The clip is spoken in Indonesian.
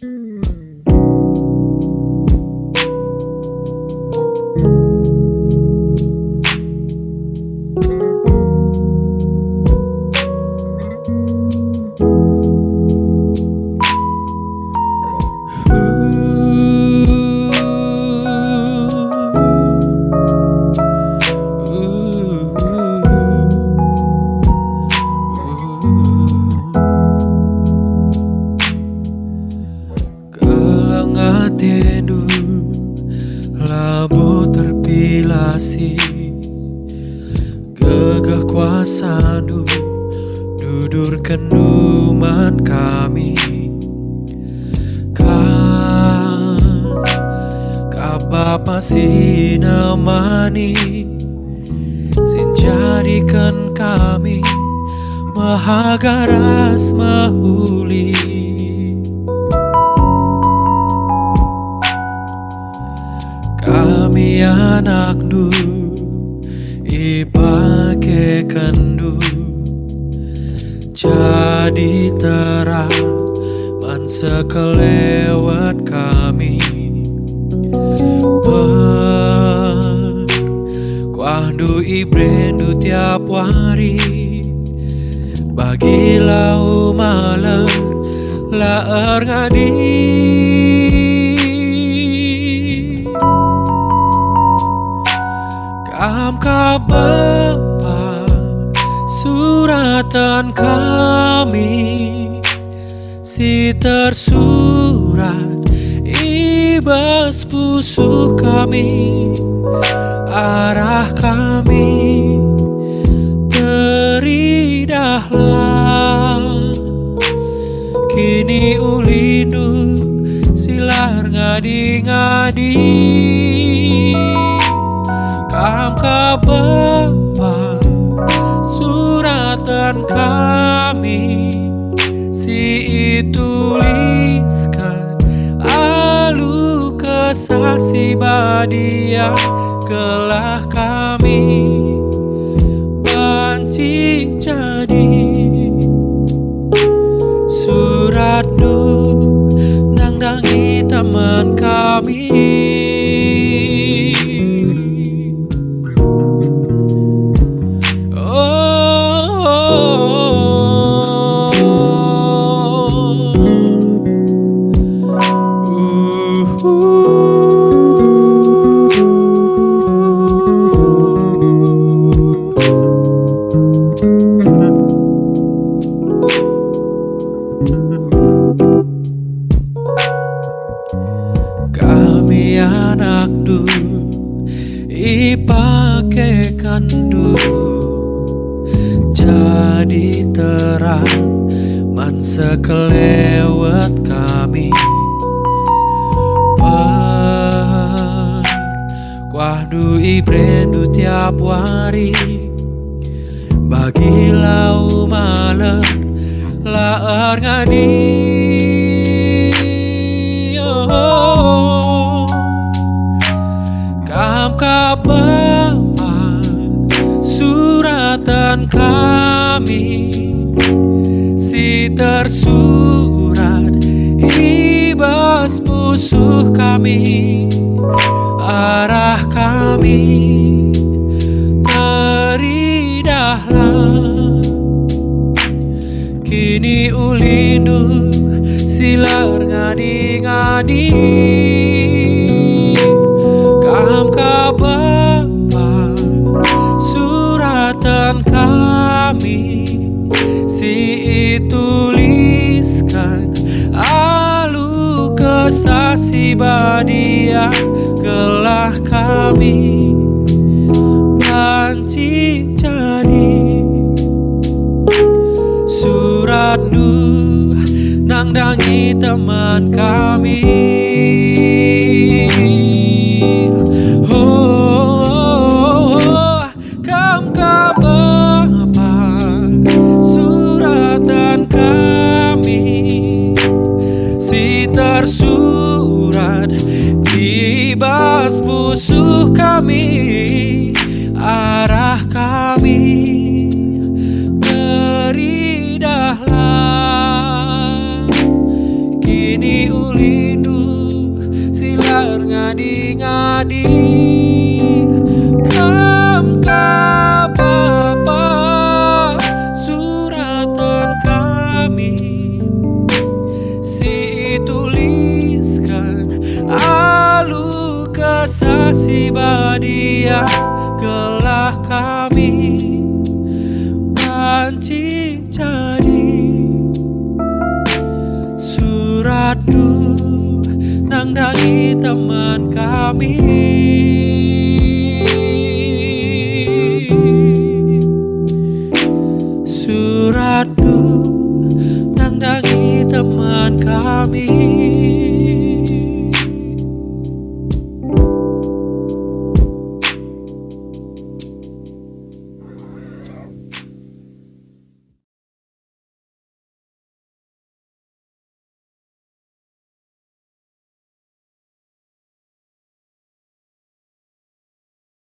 Tendu labo terpilasi gegah kuasandu dudur kenduman kami Bapa sinamani sinjadikan kami mahagaras mahuli kami anak du ipake kendu jadi terang man sekelewat kami berkuandu ibrendu tiap hari bagi lau maler laer ngadi kam ka Bapa suratan kami si tersurat ibas pusuh kami arah kami teridahlah kini ulindu silar ngadi-ngadi kam ka Bapa suratan kami si tuliskan alu kesaksi badia kelah kami banci jadi suratmu nangdangi teman kami kami anak du ipake kandu jadi terang man sekelewat kami kuahdu ibrendu tiap hari bagi lau maler laer ngadi kam ka Bapa suratan kami si tersurat ibas musuh kami arah kami teridahlah kini ulindu silar ngadi-ngadi kam ka Bapa suratan kami si tuliskan alu kesaksi badia kelah kami banci jadi suratmu nangdangi teman kami kam ka Bapa suratan kami si tersurat ibas musuh kami arah kami teridahlah kini janji jadi suratku nandangi teman kami. Suratku nandangi teman kami.